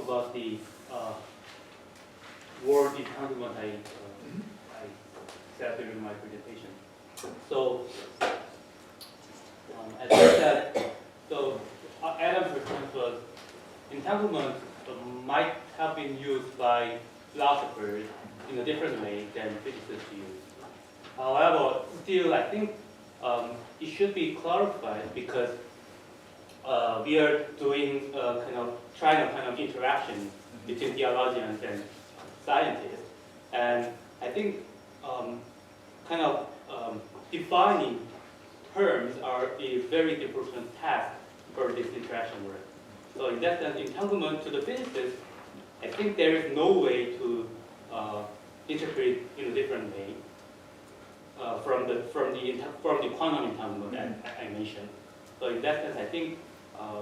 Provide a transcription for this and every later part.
about the word entanglement I said during my presentation. So, as I said, so Adam's response was entanglement might have been used by philosophers in a different way than physicists use. However, still, I think it should be clarified because we are doing trying to interaction between theologians and scientists, and I think defining terms are a very important task for this interaction work. So in that sense, entanglement to the physicist, I think there is no way to interpret in a different way from the quantum entanglement that I mentioned. So in that sense, I think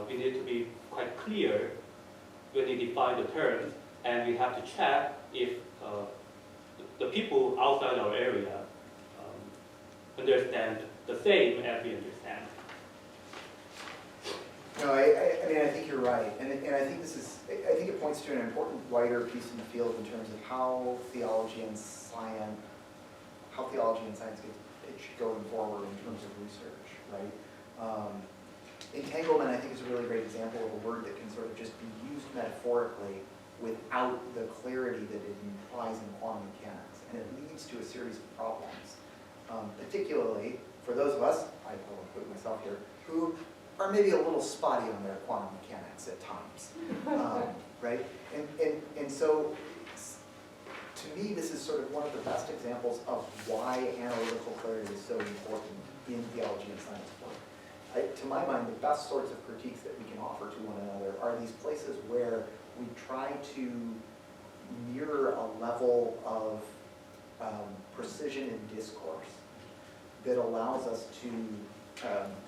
we need to be quite clear when we define the terms, and we have to check if the people outside our area understand the same as we understand. No, I mean, I think you're right, and I think I think it points to an important wider piece in the field in terms of how theology and science gets pitched going forward in terms of research, right? Entanglement, I think, is a really great example of a word that can sort of just be used metaphorically without the clarity that it implies in quantum mechanics, and it leads to a series of problems, particularly for those of us, I will include myself here, who are maybe a little spotty on their quantum mechanics at times, right? And so, to me, this is sort of one of the best examples of why analytical clarity is so important in theology and science work. To my mind, the best sorts of critiques that we can offer to one another are these places where we try to mirror a level of precision in discourse that allows us to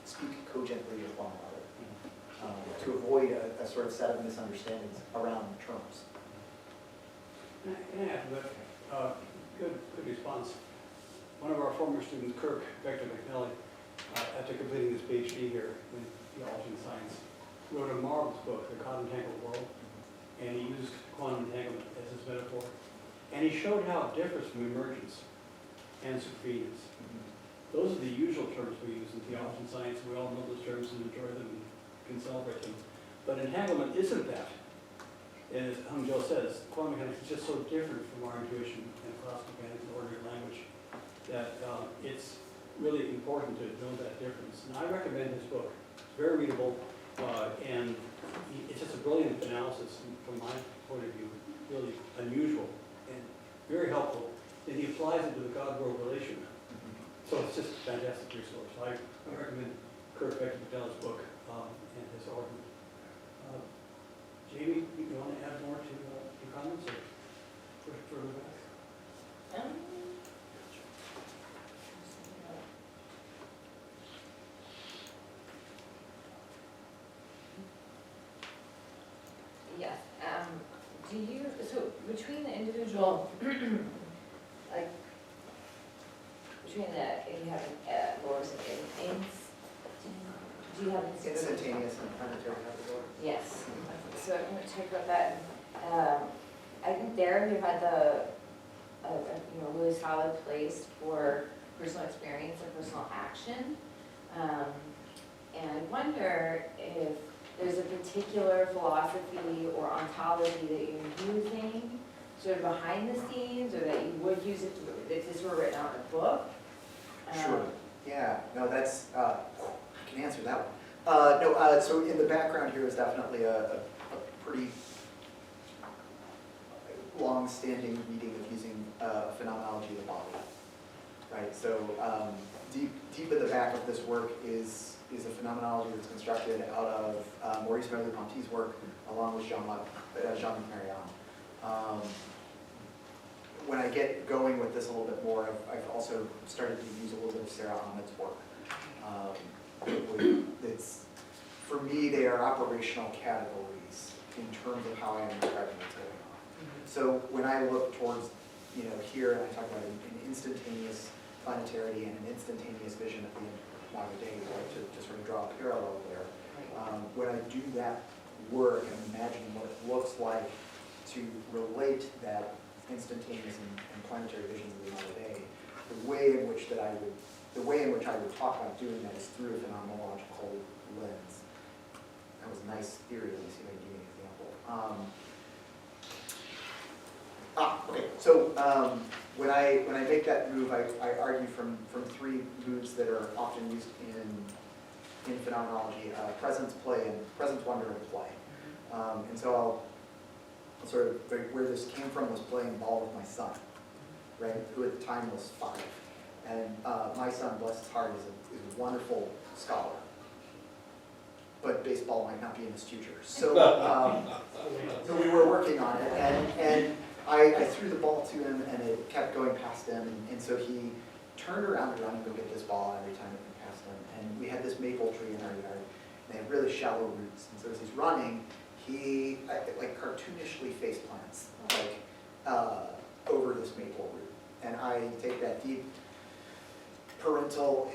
speak cogently with one another, to avoid a sort of set of misunderstandings around terms. Can I add to that? Good response. One of our former students, Kirk Vector McNally, after completing his PhD here in theology and science, wrote a marvelous book, The God Entangled World, and he used quantum entanglement as his metaphor. And he showed how it differs from emergence and supervenience. Those are the usual terms we use in theology and science. We all know those terms and enjoy them and can celebrate them. But entanglement isn't that. And as Hung Jo says, quantum mechanics is just so different from our intuition and classical mechanics and ordinary language that it's really important to know that difference. And I recommend his book. It's very readable, and it's just a brilliant analysis from my point of view, really unusual and very helpful. And he applies it to the God-world relation. So it's just a fantastic resource. I recommend Kirk Vector McNally's book and his argument. Jamie, you want to add more to your comments or push it further back? Yes. Do you, so between the individual, like, between the, if you have an, what was it, do you have an Instantaneous and planetary category. Yes. So I'm going to talk about that. I think there we've had a really solid place for personal experience and personal action. And I wonder if there's a particular philosophy or ontology that you're using sort of behind the scenes, or that you would use if this were written on a book. Sure. Yeah. No, that's. I can answer that one. So in the background here is definitely a pretty long-standing reading of using phenomenology of the body, right? So deep at the back of this work is a phenomenology that's constructed out of Maurice Merleau-Ponty's work, along with Jean-Luc Marion. When I get going with this a little bit more, I've also started to use a little bit of Sarah Ahmed's work. For me, they are operational categories in terms of how I'm describing what's going on. So when I look towards, here, and I talk about an instantaneous planetarity and an instantaneous vision at the end of modern day, to sort of draw a parallel there. When I do that work and imagining what it looks like to relate that instantaneous and planetary visions of the modern day, the way in which I would talk about doing that is through a phenomenological lens. That was a nice theory. Let me see if I can give you an example. Okay. So when I make that move, I argue from three moods that are often used in phenomenology: presence, play, and presence, wonder, and play. And so I'll sort of, where this came from was playing ball with my son, right? Who at the time was 5. And my son, bless his heart, is a wonderful scholar. But baseball might not be in his future. So, so we were working on it, and I threw the ball to him, and it kept going past him, and so he turned around to run and go get this ball every time it went past him. And we had this maple tree in our yard, and they had really shallow roots. And so as he's running, he like cartoonishly face plants over this maple root. And I take that deep parental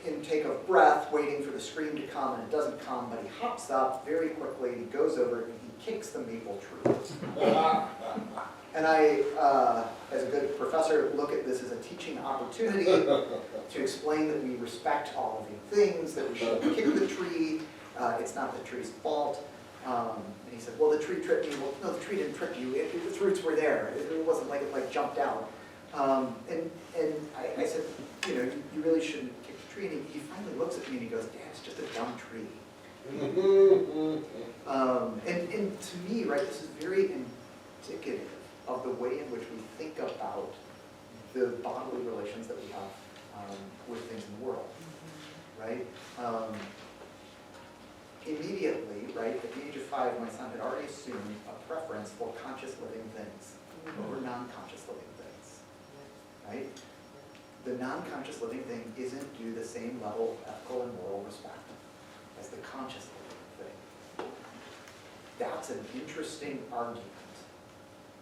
intake of breath, waiting for the scream to come, and it doesn't come, but he hops up very quickly, he goes over it, and he kicks the maple tree. And I, as a good professor, look at this as a teaching opportunity to explain that we respect all living things, that we shouldn't kick the tree, it's not the tree's fault. And he said, well, the tree tripped me. Well, no, the tree didn't trip you. Its roots were there. It wasn't like it jumped out. And I said, you really shouldn't kick the tree. And he finally looks at me and he goes, Dad, it's just a dumb tree. And to me, right, this is very indicative of the way in which we think about the bodily relations that we have with things in the world, right? Immediately, right, at the age of 5, my son had already assumed a preference for conscious living things over non-conscious living things, right? The non-conscious living thing isn't due the same level of ethical and moral respect as the conscious living thing. That's an interesting argument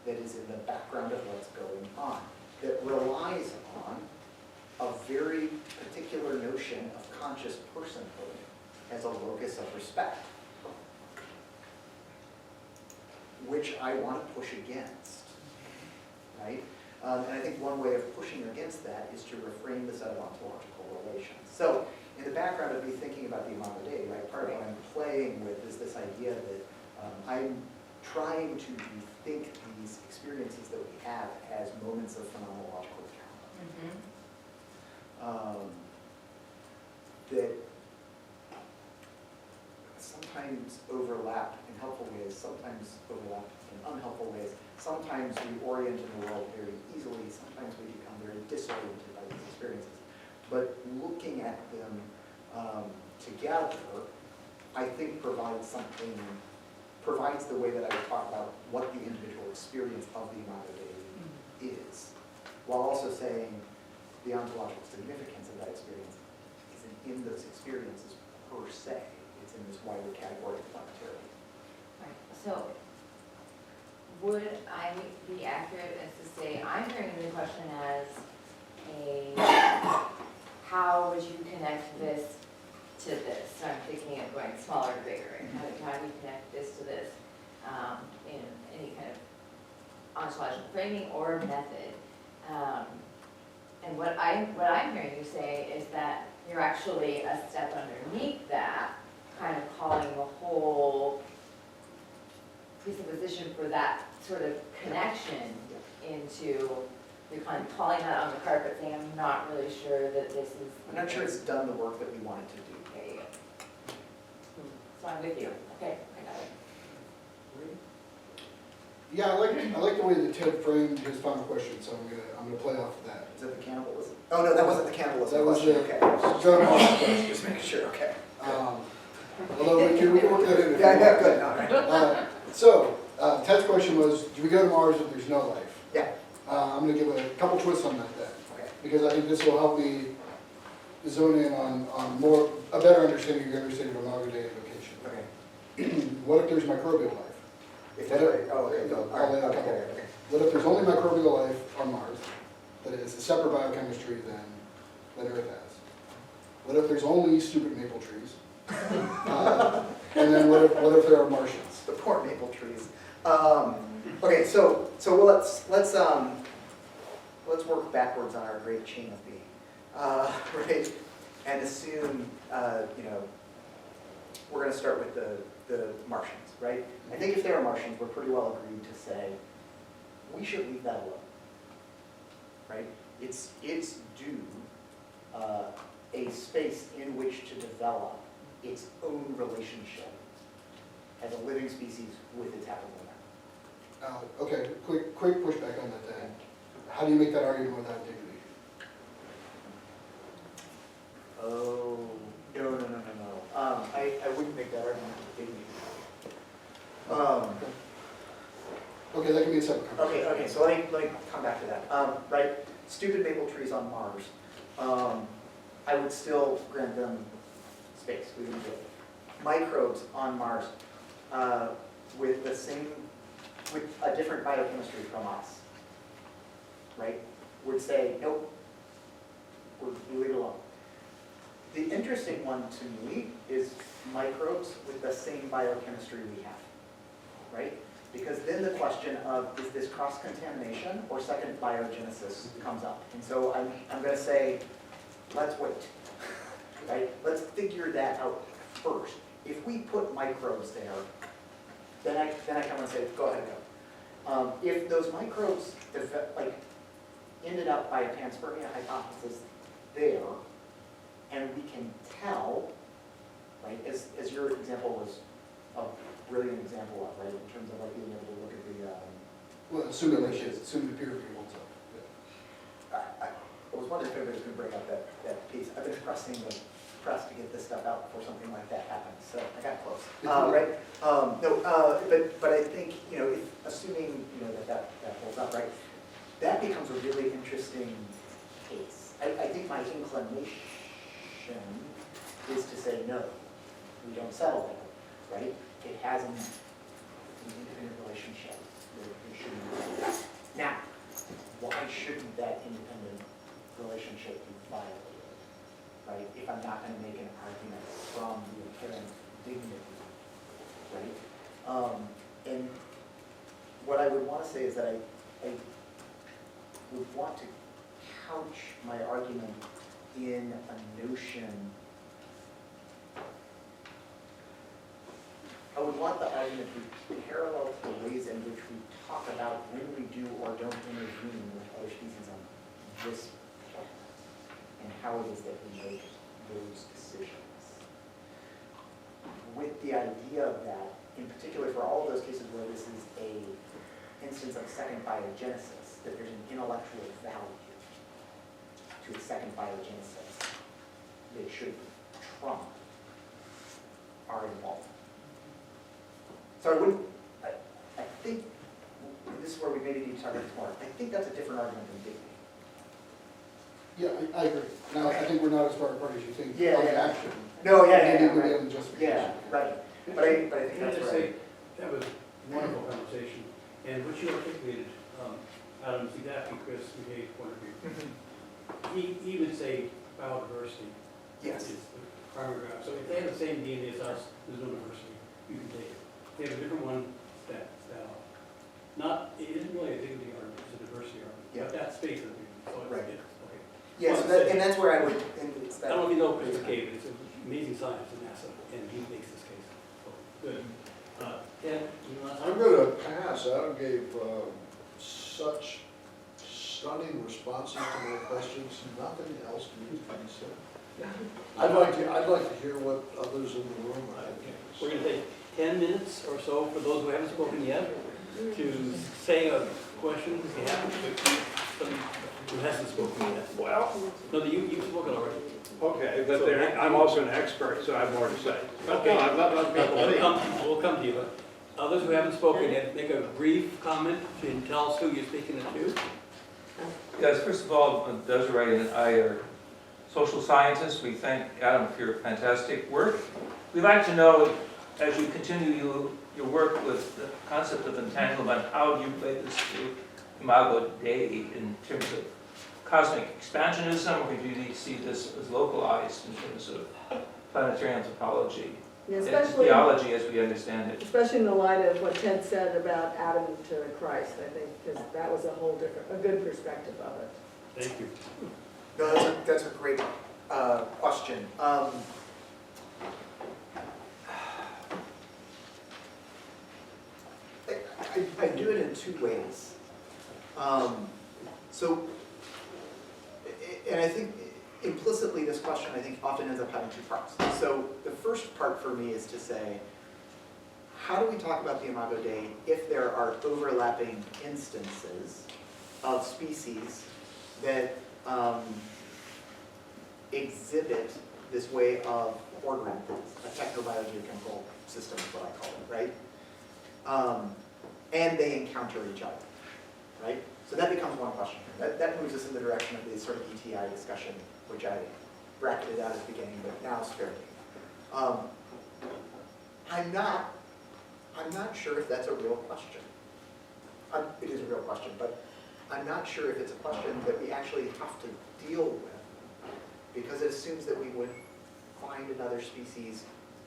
that is in the background of what's going on, that relies on a very particular notion of conscious personhood as a locus of respect, which I want to push against, right? And I think one way of pushing against that is to reframe the set of ontological relations. So in the background of me thinking about the Imago Dei, right, part of what I'm playing with is this idea that I'm trying to rethink these experiences that we have as moments of phenomenological encounter. That sometimes overlap in helpful ways, sometimes overlap in unhelpful ways. Sometimes we orient in the world very easily, sometimes we become very disoriented by these experiences. But looking at them together, I think provides the way that I would talk about what the individual experience of the Imago Dei is, while also saying the ontological significance of that experience isn't in those experiences per se. It's in this wider category of planetary. Right, so would I be accurate as to say, I'm hearing the question as how would you connect this to this? So I'm thinking of going smaller to bigger, right? How do you connect this to this in any kind of ontological framing or method? And what I'm hearing you say is that you're actually a step underneath that, kind of calling the whole presupposition for that sort of connection into, you're kind of calling that on the carpet, saying, I'm not really sure that this is. I'm not sure it's done the work that we wanted to do. There you go. So I'm with you. Okay, I got it. Yeah, I like the way that Ted framed his final question, so I'm gonna play off of that. Is that the cannibalism? Oh, no, that wasn't the cannibalism That was question. the- Okay. So, Just making sure, okay. although we can work that in. Yeah, good, all right. So, Ted's question was, do we go to Mars if there's no life? Yeah, I'm gonna give a couple twists on that then, okay. because I think this will help me zone in on a better understanding of your understanding of Imago Dei vocation. Okay. What if there's microbial life? If that's right, oh, okay, go, all right, okay. What if there's only microbial life on Mars, that is a separate biochemistry than Earth has? What if there's only stupid maple trees? And then what if there are Martians? The poor maple trees. Okay, so let's work backwards on our great chain of being, right? And assume, we're going to start with the Martians, right? I think if they are Martians, we're pretty well agreed to say we should leave that alone, right? It's due a space in which to develop its own relationship as a living species with its habitat. Okay, quick pushback on that then. How do you make that argument without dignity? Oh, no. I wouldn't make that argument with dignity. Okay, that can be a separate conversation. Okay, so let me come back to that. Right, stupid maple trees on Mars, I would still grant them space, we would do it. Microbes on Mars, with a different biochemistry from us, right, would say, nope, we leave it alone. The interesting one to me is microbes with the same biochemistry we have, right? Because then the question of, is this cross-contamination or second biogenesis comes up. And so I'm going to say, let's wait, right? Let's figure that out first. If we put microbes there, then I come and say, go ahead and go. If those microbes ended up by a panspermia hypothesis there, and we can tell, right, as your example was a brilliant example of, right, in terms of being able to look at the, Well, assuming the peer review holds up. I was wondering if everybody's going to bring up that piece. I've been pressing the press to get this stuff out before something like that happens, so I got close. Right? But I think, if, assuming, that holds up, right, that becomes a really interesting case. I think my inclination is to say, no, we don't settle there, right? It has an independent relationship. It shouldn't be that. Now, why shouldn't that independent relationship be violated, right? If I'm not going to make an argument from the inherent dignity, right? And what I would want to say is that I would want to couch my argument in a notion. I would want the argument to be parallel to the ways in which we talk about when we do or don't intervene with other species on this planet, and how it is that we make those decisions. With the idea that, in particular for all of those cases where this is a instance of second biogenesis, that there's an intellectual value to a second biogenesis that should trump our involvement. So I think, and this is where we maybe need to talk about this more, I think that's a different argument than dignity. Yeah, I agree. Now, I think we're not as far apart as you think. Yeah, on yeah. action. No, Maybe we right. have justification. Yeah, right. But I think Can I that's just right. say, that was a wonderful conversation, and what you articulated, Adam's exactly Chris McKay's point of view. He would say biodiversity Yes. is the primary driver. So if they have the same DNA as us, there's no diversity, you can take it. If they have a different one, that off. It isn't really a dignity argument, it's a diversity argument. Yeah. But that's space of it, so it's, Right. okay. Yeah, so and that's where I would, and it's I that. don't know if you know Chris McKay, but it's amazing science in NASA, and he makes this case. So, good. Ted, you want to? I'm gonna pass. Adam gave such stunning responses to my questions. Nothing else needs to be said. I'd like to hear what others in the room have. We're going to take 10 minutes or so for those who haven't spoken yet to say a question if you haven't, but somebody who hasn't spoken yet. Well, No, you've spoken already. okay, but I'm also an expert, so I have more to say. But no, I'd love people to speak. We'll come to you. Others who haven't spoken yet, make a brief comment and tell us who you're speaking to. Yes, first of all, Desiree and I are social scientists. We thank Adam for your fantastic work. We'd like to know, as you continue your work with the concept of entanglement, how do you relate this to Imago Dei in terms of cosmic expansionism, or do you need to see this as localized in terms of planetary anthropology? Yeah, and especially, theology as we understand it. especially in the light of what Ted said about Adam to Christ, I think, because that was a whole different, a good perspective of it. Thank you. No, that's a great question. I do it in two ways. So, and I think implicitly this question, I think, often ends up having two parts. So the first part for me is to say, how do we talk about the Imago Dei if there are overlapping instances of species that exhibit this way of ordering things, a technobiology control system is what I call it, right? And they encounter each other, right? So that becomes one question. That moves us in the direction of the sort of ETI discussion, which I bracketed out at the beginning, but now it's fair game. I'm not sure if that's a real question. It is a real question, but I'm not sure if it's a question that we actually have to deal with, because it assumes that we would find another species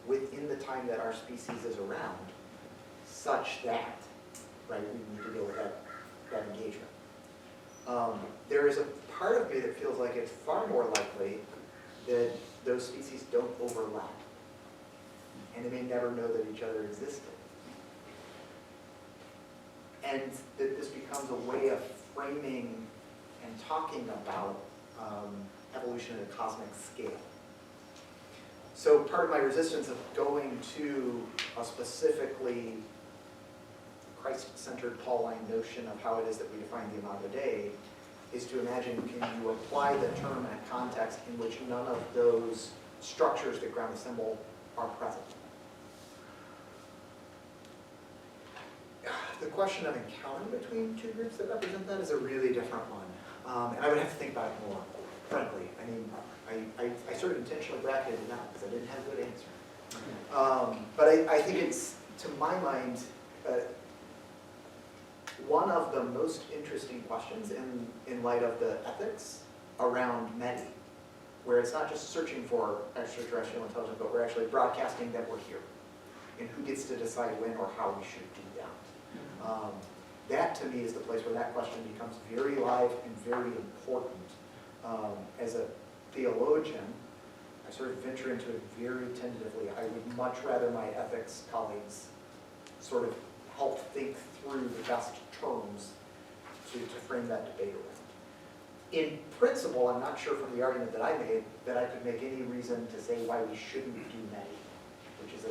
within the time that our species is around, such that, right, we need to deal with that engagement. There is a part of me that feels like it's far more likely that those species don't overlap, and they may never know that each other existed. And that this becomes a way of framing and talking about evolution at a cosmic scale. So part of my resistance of going to a specifically Christ-centered Pauline notion of how it is that we define the Imago Dei is to imagine, can you apply the term in a context in which none of those structures that ground the symbol are present? The question of encounter between two groups that represent that is a really different one. And I would have to think about it more, frankly. I mean, I sort of intentionally bracketed it out because I didn't have a good answer. But I think it's, to my mind, one of the most interesting questions in light of the ethics around METI, where it's not just searching for extraterrestrial intelligence, but we're actually broadcasting that we're here, and who gets to decide when or how we should do that. That, to me, is the place where that question becomes very live and very important. As a theologian, I sort of venture into it very tentatively. I would much rather my ethics colleagues sort of help think through the best terms to frame that debate around. In principle, I'm not sure from the argument that I made that I could make any reason to say why we shouldn't do METI, which is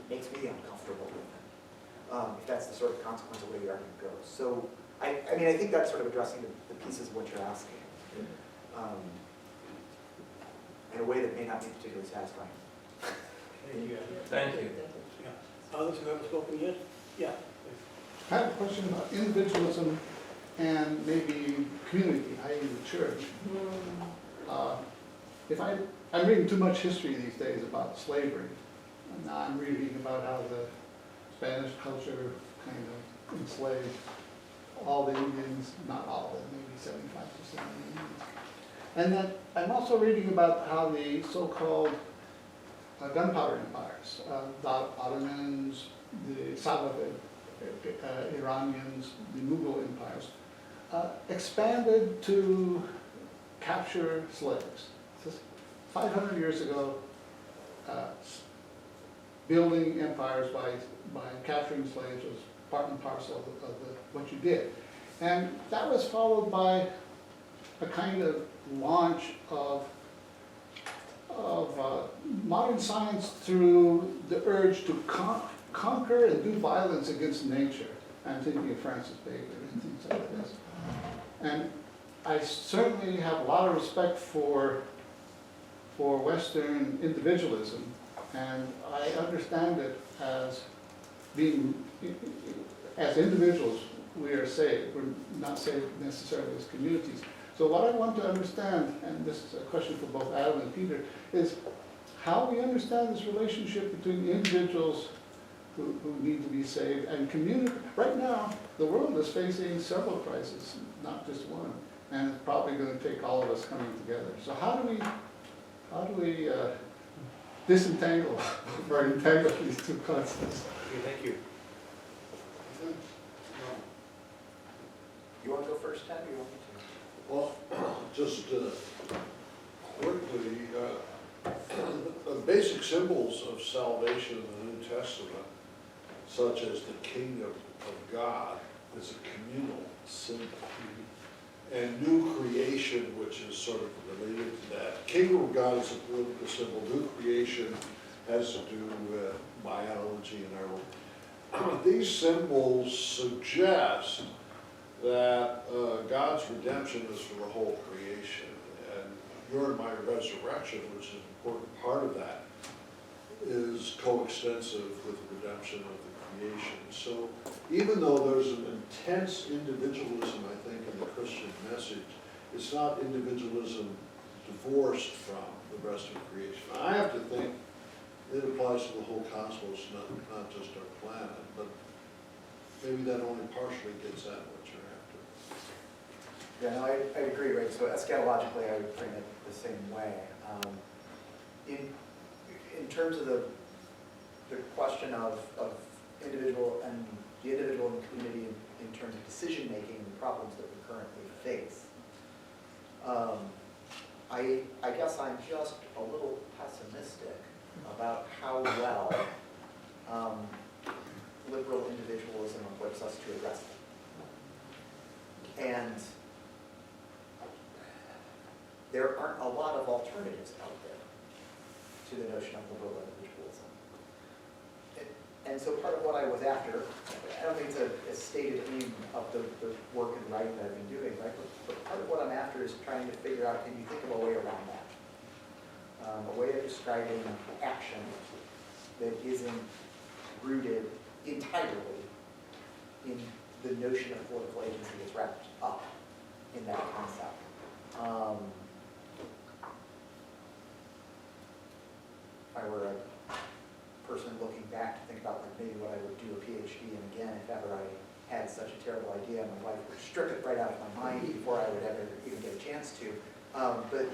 makes me uncomfortable with it. If that's the sort of consequence of where the argument goes. So, I mean, I think that's sort of addressing the pieces of what you're asking in a way that may not be particularly satisfying. Thank you. Thank you. Yeah. Others who haven't spoken yet? Yeah. I have a question about individualism and maybe community, i.e. the church. I'm reading too much history these days about slavery. And now I'm reading about how the Spanish culture kind of enslaved all the Indians, not all of them, maybe 75% of the Indians. And then I'm also reading about how the so-called gunpowder empires, the Ottomans, the Safavid Iranians, the Mughal empires, expanded to capture slaves. So 500 years ago, building empires by capturing slaves was part and parcel of what you did. And that was followed by a kind of launch of modern science through the urge to conquer and do violence against nature. I'm thinking of Francis Bacon and things like this. And I certainly have a lot of respect for Western individualism, and I understand it as being, as individuals, we are saved. We're not saved necessarily as communities. So what I want to understand, and this is a question for both Adam and Peter, is how we understand this relationship between individuals who need to be saved and community. Right now, the world is facing several crises, not just one, and it's probably going to take all of us coming together. So how do we disentangle or entangle these two concepts. Okay, thank you. You want to go first, Ted, or you want me Well, just quickly, the basic symbols of salvation in the New Testament, such as the kingdom of God, is a communal symbol. And new creation, which is sort of related to that. Kingdom of God is a political symbol. New creation has to do with biology and our. These symbols suggest that God's redemption is for the whole creation. And your and my resurrection, which is an important part of that, is coextensive with the redemption of the creation. So even though there's an intense individualism, I think, in the Christian message, it's not individualism divorced from the rest of creation. I have to think it applies to the whole cosmos, not just our planet, but maybe that only partially gets at what you're after. Yeah, no, I agree, right? So eschatologically, I would frame it the same way. In terms of the question of individual and the individual and the community in terms of decision-making and the problems that we currently face, I guess I'm just a little pessimistic about how well liberal individualism equips us to address them. And there aren't a lot of alternatives out there to the notion of liberal individualism. And so part of what I was after, I don't think it's a stated aim of the work and writing that I've been doing, right? But part of what I'm after is trying to figure out, can you think of a way around that? A way of describing action that isn't rooted entirely in the notion of political agency that's wrapped up in that concept. If I were a person looking back to think about like maybe what I would do a PhD in again, if ever I had such a terrible idea, my life would strip it right out of my mind before I would ever even get a chance to. But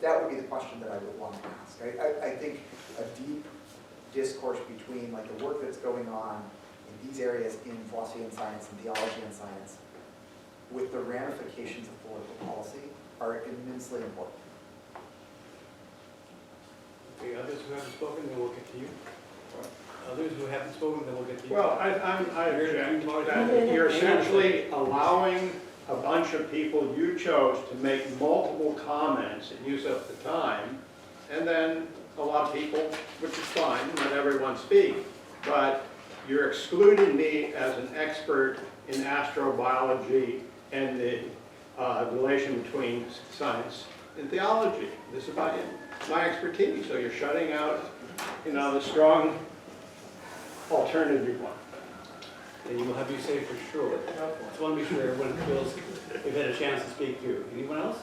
that would be the question that I would want to ask. I think a deep discourse between like the work that's going on in these areas in philosophy and science and theology and science with the ramifications of political policy are immensely important. Okay, others who haven't spoken, then we'll get to you. Others who haven't spoken, then we'll get to you. Well, I object that you're essentially allowing a bunch of people you chose to make multiple comments and use up the time, and then a lot of people, which is fine, let everyone speak, but you're excluding me as an expert in astrobiology and the relation between science and theology. This is my expertise, so you're shutting out, the strong alternative one. And you will have you say for sure. Just want to be sure everyone feels they've had a chance to speak to. Anyone else?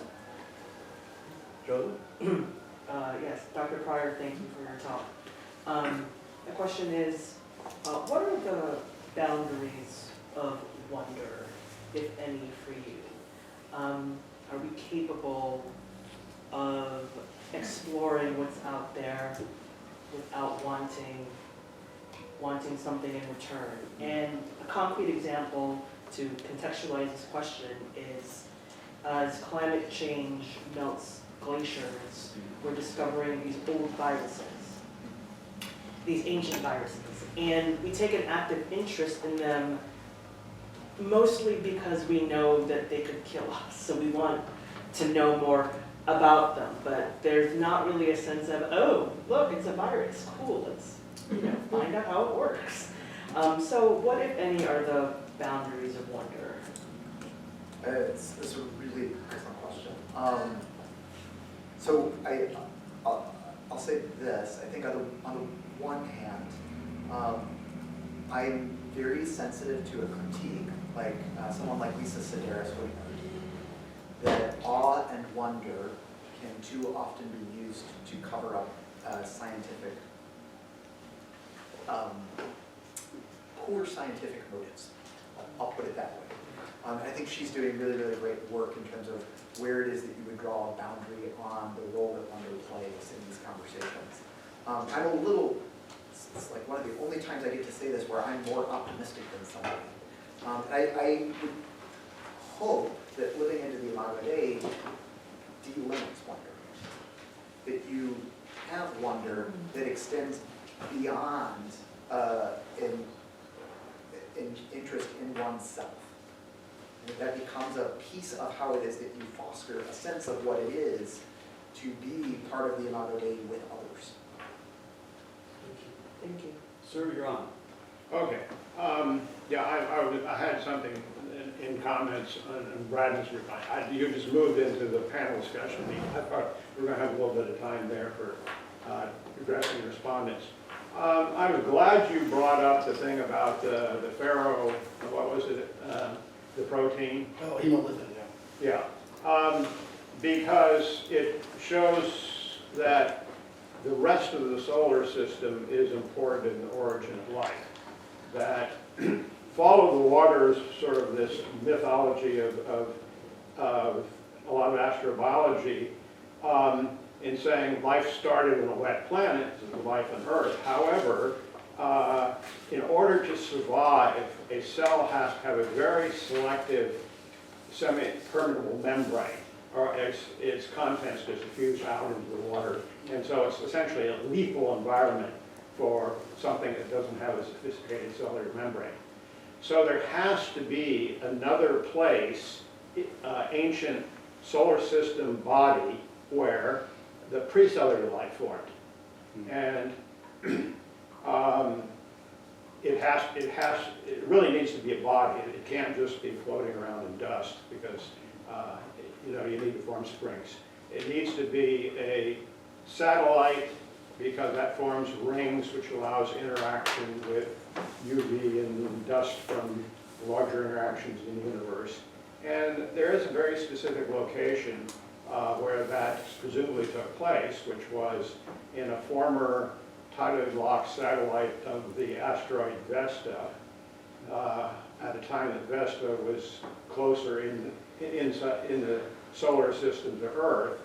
Joseph? Yes, Dr. Pryor, thank you for your talk. The question is, what are the boundaries of wonder, if any, for you? Are we capable of exploring what's out there without wanting something in return? And a concrete example to contextualize this question is, as climate change melts glaciers, we're discovering these old viruses, these ancient viruses, and we take an active interest in them mostly because we know that they could kill us, so we want to know more about them, but there's not really a sense of, oh, look, it's a virus, cool, let's find out how it works. So what, if any, are the boundaries of wonder? It's a really excellent question. So I'll say this. I think on the one hand, I'm very sensitive to a critique, like someone like Lisa Sedaris would argue, that awe and wonder can too often be used to cover up scientific, poor scientific motives. I'll put it that way. I think she's doing really, really great work in terms of where it is that you would draw a boundary on the role that wonder plays in these conversations. I'm a little, it's like one of the only times I get to say this where I'm more optimistic than somebody. I would hope that living into the Imago Dei delimits wonder. That you have wonder that extends beyond an interest in oneself. And that becomes a piece of how it is that you foster a sense of what it is to be part of the Imago Dei with others. Thank you. Sir, you're on. Okay, yeah, I had something in comments on Bradley's reply. You just moved into the panel discussion. I thought we were going to have a little bit of time there for addressing respondents. I was glad you brought up the thing about the Pharaoh, what was it, the protein? Oh, hemoglobin, yeah. Yeah, because it shows that the rest of the solar system is important in the origin of life. That Follow the Water is sort of this mythology of a lot of astrobiology in saying life started in a wet planet, life on Earth. However, in order to survive, a cell has to have a very selective semi-permeable membrane, or its contents just diffuse out into the water. And so it's essentially a lethal environment for something that doesn't have a sophisticated cellular membrane. So there has to be another place, ancient solar system body, where the precellular life formed. And it really needs to be a body. It can't just be floating around in dust because you need to form springs. It needs to be a satellite because that forms rings, which allows interaction with UV and dust from larger interactions in the universe. And there is a very specific location where that presumably took place, which was in a former tidally locked satellite of the asteroid Vesta, at a time that Vesta was closer in the solar system to Earth,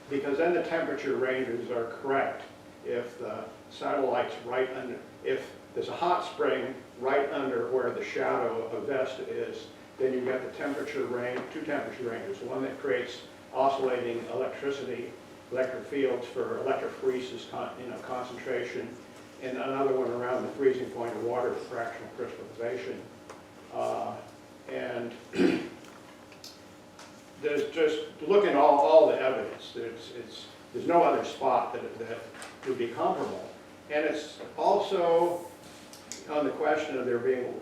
because then the temperature ranges are correct. If the satellite's right under, if there's a hot spring right under where the shadow of Vesta is, then you get the temperature range, two temperature ranges, one that creates oscillating electric fields for electrophoresis concentration, and another one around the freezing point of water for fractional crystallization. And there's just, look at all the evidence. There's no other spot that would be comparable. And it's also on the question of there being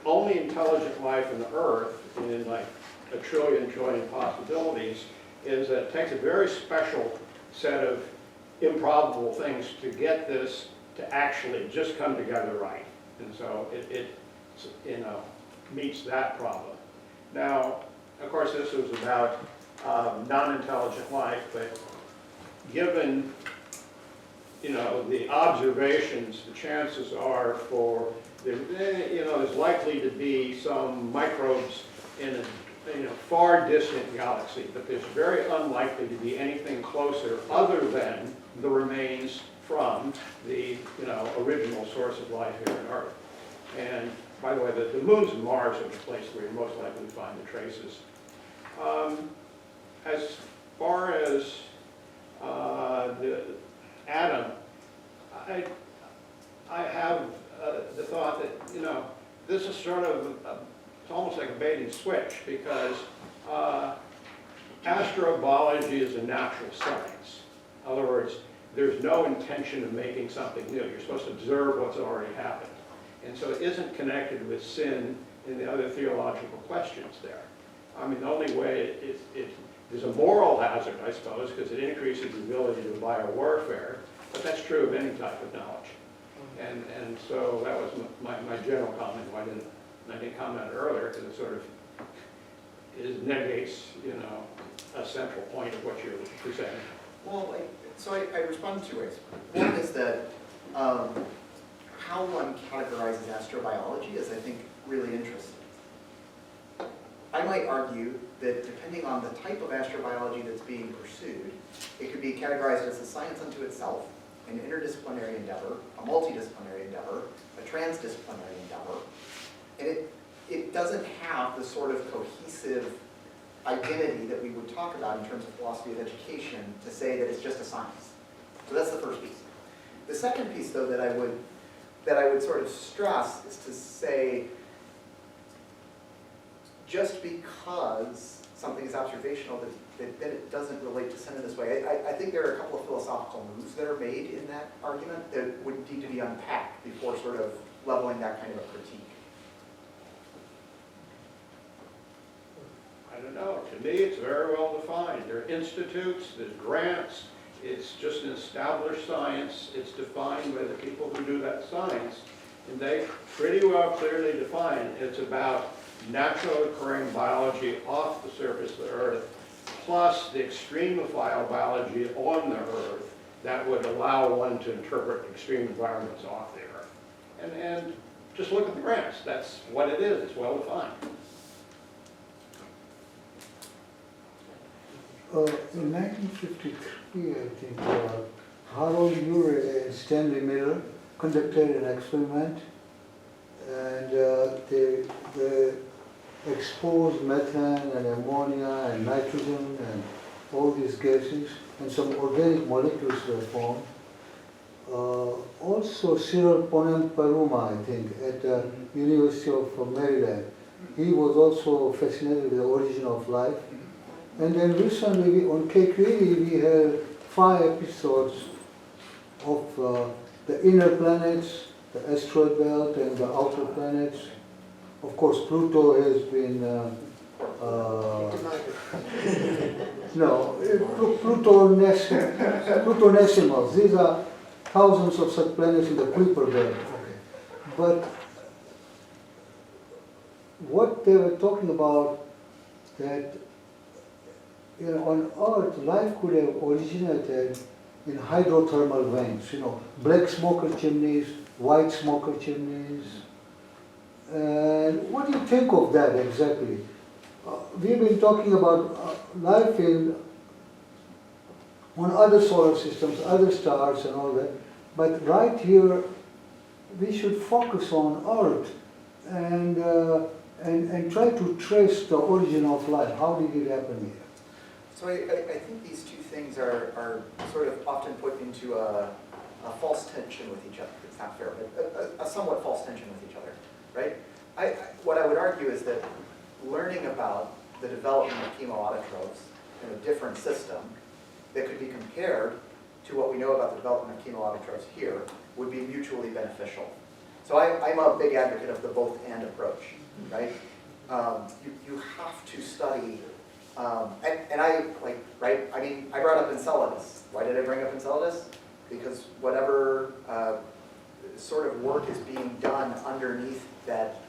only intelligent life on the Earth in like a trillion possibilities, is that it takes a very special set of improbable things to get this to actually just come together right. And so it meets that problem. Now, of course, this was about non-intelligent life, but given the observations, the chances are for there's likely to be some microbes in a far distant galaxy, but there's very unlikely to be anything closer other than the remains from the original source of life here on Earth. And by the way, the moons and Mars are the place where you're most likely to find the traces. As far as the atom, I have the thought that this is sort of it's almost like a bait and switch, because astrobiology is a natural science. In other words, there's no intention of making something new. You're supposed to observe what's already happened. And so it isn't connected with sin and the other theological questions there. I mean, the only way there's a moral hazard, I suppose, because it increases the ability to biowarfare, but that's true of any type of knowledge. And so that was my general comment. I didn't comment earlier, because it sort of negates, a central point of what you're presenting. Well, so I respond two ways. One is that how one categorizes astrobiology is, I think, really interesting. might argue that depending on the type of astrobiology that's being pursued, it could be categorized as a science unto itself, an interdisciplinary endeavor, a multidisciplinary endeavor, a transdisciplinary endeavor, and it doesn't have the sort of cohesive identity that we would talk about in terms of philosophy of education to say that it's just a science. So that's the first piece. The second piece, though, that I would sort of stress is to say, just because something is observational, that it doesn't relate to sin in this way. I think there are a couple of philosophical moves that are made in that argument that would need to be unpacked before sort of leveling that kind of a critique. I don't know, to me, it's very well defined. There are institutes, there's grants, it's just an established science, it's defined by the people who do that science, and they pretty well clearly define it's about naturally occurring biology off the surface of the Earth, plus the extremophile biology on the Earth that would allow one to interpret extreme environments off the Earth. And just look at the grants, that's what it is, it's well defined. In 1953, I think, Harold Urey and Stanley Miller conducted an experiment, and they exposed methane and ammonia and nitrogen and all these gases, and some organic molecules were formed. Also Cyril Ponem-Paruma, I think, at the University of Maryland. He was also fascinated with the origin of life. And then recently on KQED we had 5 episodes of the inner planets, the asteroid belt and the outer planets. Of course Pluto has been, Plutonecimals. These are thousands of such planets in the Kuiper belt. But what they were talking about, that on Earth, life could have originated in hydrothermal vents, black smoker chimneys, white smoker chimneys. And what do you think of that exactly? We've been talking about life on other solar systems, other stars and all that, but right here we should focus on Earth and try to trace the origin of life. How did it happen here? So I think these two things are sort of often put into a false tension with each other. It's not fair, but a somewhat false tension with each other, right? What I would argue is that learning about the development of chemoautotrophs in a different system that could be compared to what we know about the development of chemoautotrophs here would be mutually beneficial. So I'm a big advocate of the both-and approach, right? You have to study. I brought up Enceladus. Why did I bring up Enceladus? Because whatever sort of work is being done underneath that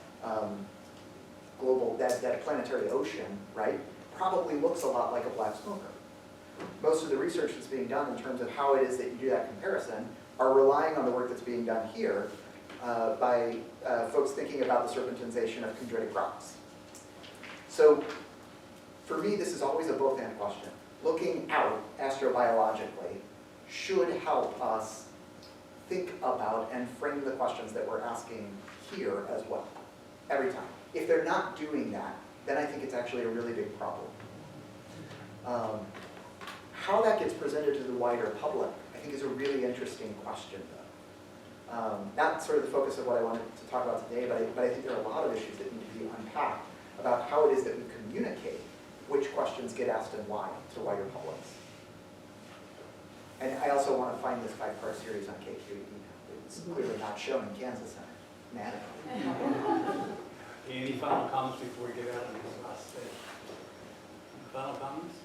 that planetary ocean, right, probably looks a lot like a black smoker. Most of the research that's being done in terms of how it is that you do that comparison are relying on the work that's being done here by folks thinking about the serpentization of chondritic rocks. So for me, this is always a both-and question. Looking out astrobiologically should help us think about and frame the questions that we're asking here as well, every time. If they're not doing that, then I think it's actually a really big problem. How that gets presented to the wider public, I think, is a really interesting question, though. Not sort of the focus of what I wanted to talk about today, but I think there are a lot of issues that need to be unpacked about how it is that we communicate which questions get asked and why to wider publics. And I also want to find this 5-part series on KQED. It's clearly not shown in Kansas Center. Man. Any final comments before we get out of this last stage? Final comments?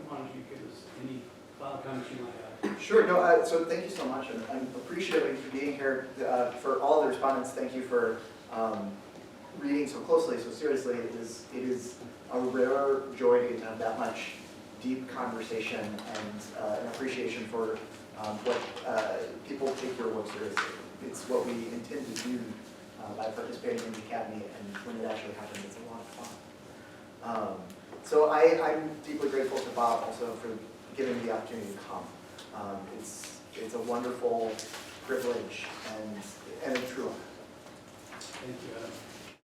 Why don't you give us any final comments you might have? Sure. No. So thank you so much, and I'm appreciative of you being here. For all the respondents, thank you for reading so closely, so seriously. It is a rare joy to get to have that much deep conversation and an appreciation for what people take your work seriously. It's what we intend to do by participating in the academy, and when it actually happens, it's a lot of fun. So I'm deeply grateful to Bob also for giving me the opportunity to come. It's a wonderful privilege and a true honor. Thank you, Adam.